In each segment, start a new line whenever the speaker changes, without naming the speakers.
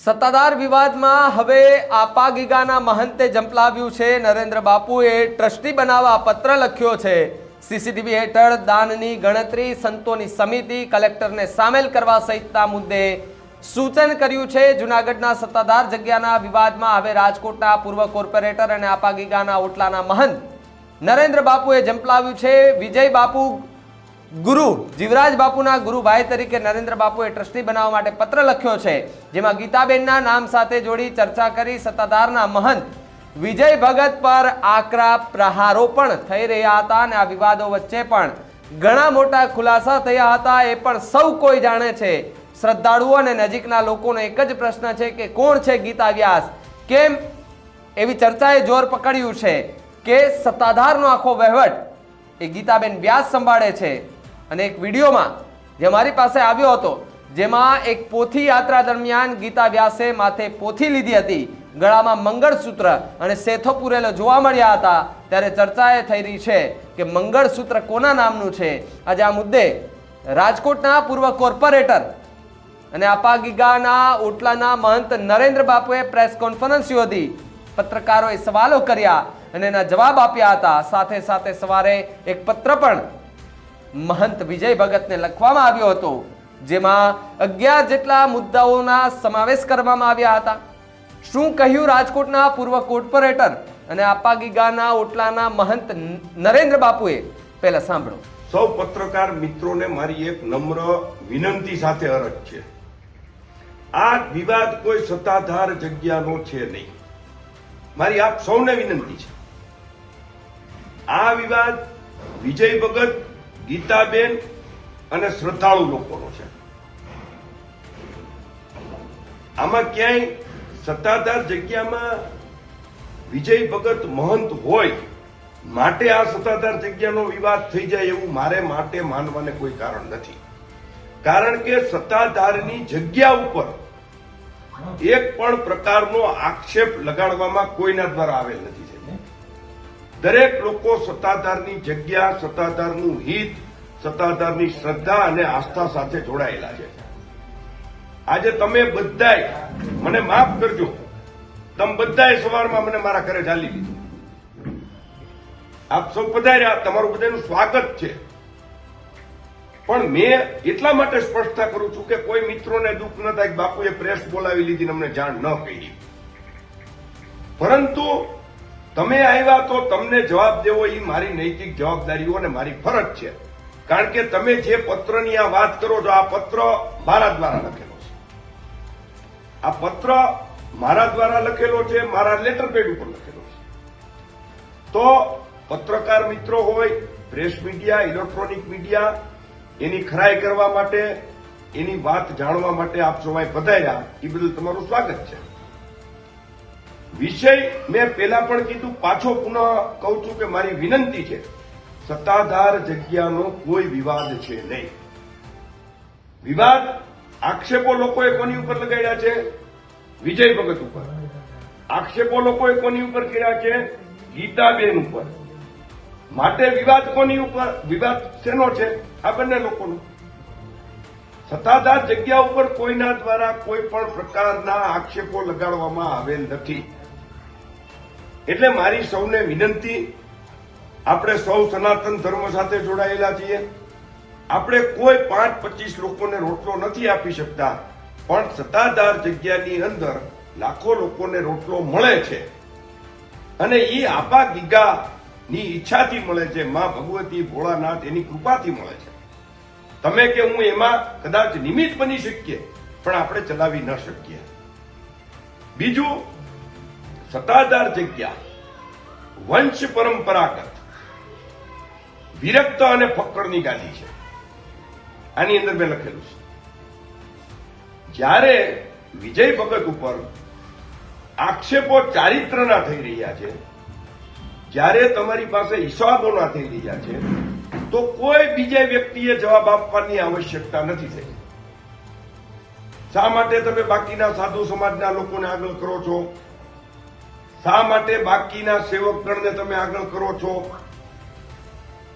સત્તાધાર વિવાદમાં હવે આપા ગીગાના મહંતે ઝંપલાવ્યું છે। નરેન્દ્ર બાપુએ ટ્રસ્ટી બનાવવા પત્ર લખ્યો છે। સીસીટીવી હેઠળ દાનની ગણતરી, સંતોની સમિતિ, કલેક્ટરને સામેલ કરવા સહિતના મુદ્દે સૂચન કર્યું છે। જૂનાગઢના સત્તાધાર જગ્યાના વિવાદમાં હવે રાજકોટના પૂર્વ કોર્પોરેટર અને આપા ગીગાના ઓટલાના મહંત નરેન્દ્ર બાપુએ ઝંપલાવ્યું છે। વિજય બાપુ ગુરુ જીવરાજ બાપુના ગુરુભાઈ તરીકે નરેન્દ્ર બાપુએ ટ્રસ્ટી બનાવવા માટે પત્ર લખ્યો છે, જેમાં ગીતાબેનના નામ સાથે જોડી ચર્ચા કરી સત્તાધારના મહંત વિજય ભગત પર આકરા પ્રહારો પણ થઈ રહ્યા હતા અને આ વિવાદો વચ્ચે પણ ઘણા મોટા ખુલાસા થયા હતા। એ પણ સૌ કોઈ જાણે છે। શ્રદ્ધાળુઓ અને નજીકના લોકોનો એક જ પ્રશ્ન છે કે કોણ છે ગીતા વ્યાસ? કેમ એવી ચર્ચાએ જોર પકડ્યું છે કે સત્તાધારનો આખો વહીવટ એ ગીતાબેન વ્યાસ સંભાળે છે। અને એક વિડીયોમાં જે મારી પાસે આવ્યો હતો, જેમાં એક પોથી યાત્રા દરમિયાન ગીતા વ્યાસે માથે પોથી લીધી હતી, ગળામાં મંગળસૂત્ર અને સેથો પૂરેલો જોવા મળ્યા હતા, ત્યારે ચર્ચા એ થઈ રહી છે કે મંગળસૂત્ર કોના નામનું છે। આજે આ મુદ્દે રાજકોટના પૂર્વ કોર્પોરેટર અને આપા ગીગાના ઓટલાના મહંત નરેન્દ્ર બાપુએ પ્રેસ કોન્ફરન્સ યોજી પત્રકારોએ સવાલો કર્યા અને એના જવાબ આપ્યા હતા। સાથે સાથે સવારે એક પત્ર પણ મહંત વિજય ભગતને લખવામાં આવ્યો હતો, જેમાં 11 જેટલા મુદ્દાઓના સમાવેશ કરવામાં આવ્યા હતા। શું કહ્યું રાજકોટના પૂર્વ કોર્પોરેટર અને આપા ગીગાના ઓટલાના મહંત નરેન્દ્ર બાપુએ, પહેલા સાંભળો।
સૌ પત્રકાર મિત્રોને મારી એક નમ્ર વિનંતી સાથે અરજ છે, આ વિવાદ કોઈ સત્તાધાર જગ્યાનો છે નહીં। મારી આપ સૌને વિનંતી છે, આ વિવાદ વિજય ભગત, ગીતાબેન અને શ્રદ્ધાળુ લોકોનો છે। આમાં ક્યાંય સત્તાધાર જગ્યામાં વિજય ભગત મહંત હોય માટે આ સત્તાધાર જગ્યાનો વિવાદ થઈ જાય એવું મારે માટે માનવાને કોઈ કારણ નથી। કારણ કે સત્તાધારની જગ્યા ઉપર એક પણ પ્રકારનો આક્ષેપ લગાડવામાં કોઈના દ્વારા આવેલ નથી। દરેક લોકો સત્તાધારની જગ્યા, સત્તાધારનું હિત, સત્તાધારની શ્રદ્ધા અને આસ્થા સાથે જોડાયેલા છે। આજે તમે બધાય મને માફ કરજો, તમે બધાય સવારમાં મને મારા ઘરે ઝાલી લીધું। આપ સૌ પધાર્યા, તમારું બધાનું સ્વાગત છે, પણ મેં એટલા માટે સ્પષ્ટતા કરું છું કે કોઈ મિત્રોને દુઃખ ન થાય કે બાપુએ પ્રેસ બોલાવી લીધી અમને જાણ ન કરી, પરંતુ તમે આવ્યા તો તમને જવાબ દેવો એ મારી નૈતિક જવાબદારીઓ અને મારી ફરજ છે। કારણ કે તમે જે પત્રની આ વાત કરો છો, આ પત્ર મારા દ્વારા લખેલો છે, આ પત્ર મારા દ્વારા લખેલો છે, મારા લેટર પેડ ઉપર લખેલો છે। તો પત્રકાર મિત્રો હોય, પ્રેસ મીડિયા, ઇલેક્ટ્રોનિક મીડિયા, એની ખરાઈ કરવા માટે, એની વાત જાણવા માટે આપ સૌએ પધાર્યા, એ બદલ તમારું સ્વાગત છે। વિષય મેં પહેલા પણ કીધું, પાછો પુનઃ કહું છું કે મારી વિનંતી છે, સત્તાધાર જગ્યાનો કોઈ વિવાદ છે નહીં। વિવાદ, આક્ષેપો લોકોએ કોની ઉપર લગાડ્યા છે? વિજય ભગત ઉપર। આક્ષેપો લોકોએ કોની ઉપર કર્યા છે? ગીતાબેન ઉપર। માટે વિવાદ કોની ઉપર? વિવાદ શેનો છે? આ બંને લોકોનો। સત્તાધાર જગ્યા ઉપર કોઈના દ્વારા કોઈ પણ પ્રકારના આક્ષેપો લગાડવામાં આવેલ નથી। એટલે મારી સૌને વિનંતી, આપણે સૌ સનાતન ધર્મ સાથે જોડાયેલા છીએ, આપણે કોઈ 5-25 લોકોને રોટલો નથી આપી શકતા, પણ સત્તાધાર જગ્યાની અંદર લાખો લોકોને રોટલો મળે છે અને એ આપા ગીગાની ઈચ્છાથી મળે છે, માં ભગવતી, ભોળાનાથ એની કૃપાથી મળે છે। તમે કે હું એમાં કદાચ નિમિત્ત બની શકીએ, પણ આપણે ચલાવી ન શકીએ। બીજું, સત્તાધાર જગ્યા વંશ પરંપરાગત વિરક્ત અને ફક્કરની ગાદી છે। આની અંદર મેં લખેલું છે, જ્યારે વિજય ભગત ઉપર આક્ષેપો ચારિત્રના થઈ રહ્યા છે, જ્યારે તમારી પાસે હિસાબોના થઈ રહ્યા છે, તો કોઈ બીજા વ્યક્તિએ જવાબ આપવાની આવશ્યકતા નથી થઈ। શા માટે તમે બાકીના સાધુ સમાજના લોકોને આગળ કરો છો? શા માટે બાકીના સેવકગણને તમે આગળ કરો છો?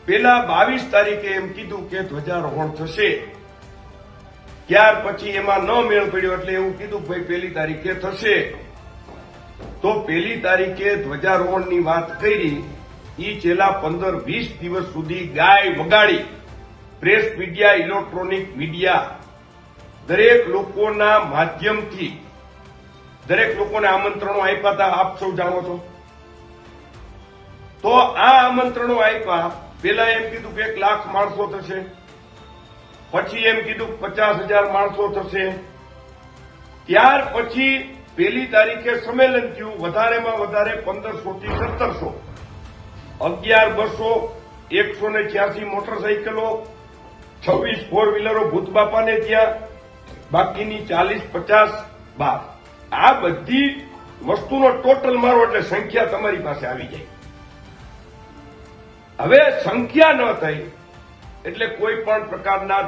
પેલા 22 તારીખે એમ કીધું કે ધ્વજારોહણ થશે, ત્યાર પછી એમાં ન મેળ પડ્યો એટલે એવું કીધું કે ભાઈ 1 તારીખે થશે. તો 1 તારીખે ધ્વજારોહણની વાત કરી. ઈ છેલ્લા 15-20 દિવસ સુધી ગાય વગાડી પ્રેસ મીડિયા, ઇલેક્ટ્રોનિક મીડિયા દરેક લોકોના માધ્યમથી દરેક લોકોને આમંત્રણો આપ્યા હતા. આપ સૌ જાણો છો. તો આ આમંત્રણો આપ્યા. પેલા એમ કીધું કે 1 લાખ માણસો થશે, પછી એમ કીધું 50,000 માણસો થશે. ત્યાર પછી 1 તારીખે સંમેલન થયું. વધારેમાં વધારે 1500 થી 1700, 11 બસો, 186 મોટરસાઇકલો, 26 ફોર વ્હીલરો ભૂત બાપાને ત્યાં, બાકીની 40-50 બાર. આ બધી વસ્તુનો ટોટલ મારો એટલે સંખ્યા તમારી પાસે આવી જાય. હવે સંખ્યા ન થઈ એટલે કોઈ પણ પ્રકારના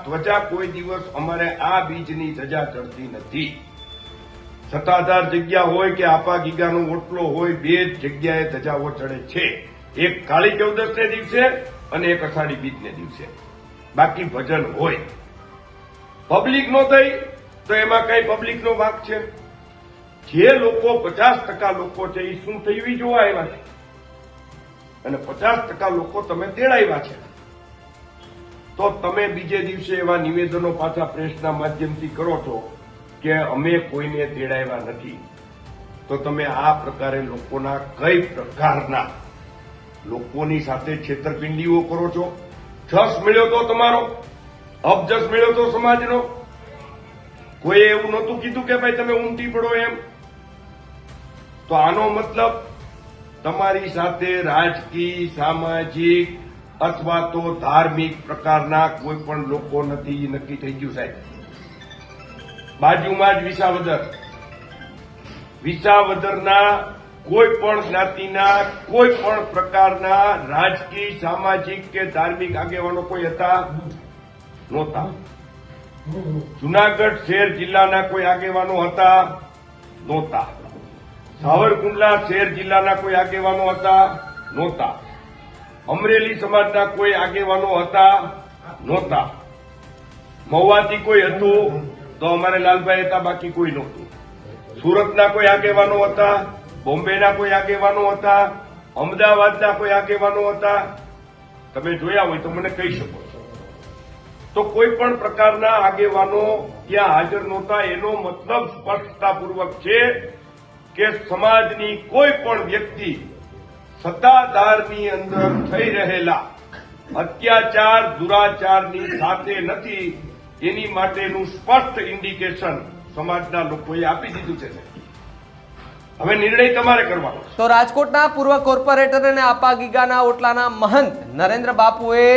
ધ્વજા કોઈ દિવસ અમારે આ બીજની ધજા ચડતી નથી. સત્તાધાર જગ્યા હોય કે આપા ગીગાનો ઓટલો હોય, 2 જ જગ્યાએ ધજાઓ ચડે છે. એક કાળી ચૌદશને દિવસે અને એક અષાઢી બીજને દિવસે. બાકી ભજન હોય. પબ્લિક નો થઈ તો એમાં કઈ પબ્લિકનો વાંક છે? જે લોકો 50% લોકો છે એ શું થયું એ જોવા આવ્યા છે, અને 50% લોકો તમે તેડાવ્યા છે. તો તમે બીજે દિવસે એવા નિવેદનો પાછા પ્રેસના માધ્યમથી કરો છો કે અમે કોઈને તેડાવ્યા નથી. તો તમે આ પ્રકારે લોકોના કઈ પ્રકારના લોકોની સાથે છેતરપિંડીઓ કરો છો? જસ મળ્યો તો તમારો, અબજસ મળ્યો તો સમાજનો. કોઈ એવું નહોતું કીધું કે ભાઈ તમે ઉમટી પડો એમ. તો આનો મતલબ તમારી સાથે રાજકીય, સામાજિક અથવા તો ધાર્મિક પ્રકારના કોઈ પણ લોકો નથી, નક્કી થઈ ગયું સાહેબ. બાજુમાં જ વિસાવદરના કોઈ પણ જ્ઞાતિના કોઈ પણ પ્રકારના રાજકીય, સામાજિક કે ધાર્મિક આગેવાનો કોઈ હતા નહોતા. જુનાગઢ શહેર જિલ્લાના કોઈ આગેવાનો હતા નહોતા. સાવરકુંડલા શહેર જિલ્લાના કોઈ આગેવાનો હતા નહોતા. અમરેલી સમાજના કોઈ આગેવાનો હતા નહોતા. મહુવાથી કોઈ હતું તો અમારે લાલભાઈ હતા, બાકી કોઈ નહોતું. સુરતના કોઈ આગેવાનો હતા, બોમ્બેના કોઈ આગેવાનો હતા, અમદાવાદના કોઈ આગેવાનો હતા. તમે જોયા હોય તો મને કહી શકો છો. તો કોઈ પણ પ્રકારના આગેવાનો ત્યાં હાજર નહોતા. એનો મતલબ સ્પષ્ટતાપૂર્વક છે કે સમાજની કોઈ પણ વ્યક્તિ સત્તાધારની અંદર થઈ રહેલા અત્યાચાર, દુરાચારની સાથે નથી. એની માટેનું સ્પષ્ટ ઇન્ડિકેશન સમાજના લોકોએ આપી દીધું છે. હવે નિર્ણય તમારે કરવાનો.
તો રાજકોટના પૂર્વ કોર્પોરેટર અને આપા ગીગાના ઓટલાના મહંત નરેન્દ્ર બાપુએ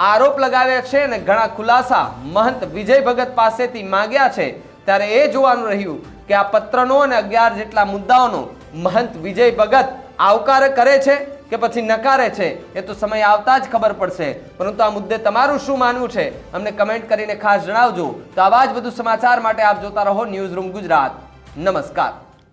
આરોપ લગાવ્યા છે અને ઘણા ખુલાસા મહંત વિજય ભગત પાસેથી માંગ્યા છે. ત્યારે એ જોવાનું રહ્યું કે આ પત્રનો અને 11 જેટલા મુદ્દાઓનો મહંત વિજય ભગત આવકાર કરે છે કે પછી નકારે છે, એ તો સમય આવતા જ ખબર પડશે. પરંતુ આ મુદ્દે તમારું શું માનવું છે અમને કમેન્ટ કરીને ખાસ જણાવજો. તો આવા જ વધુ સમાચાર માટે આપ જોતા રહો ન્યૂઝ રૂમ ગુજરાત. નમસ્કાર.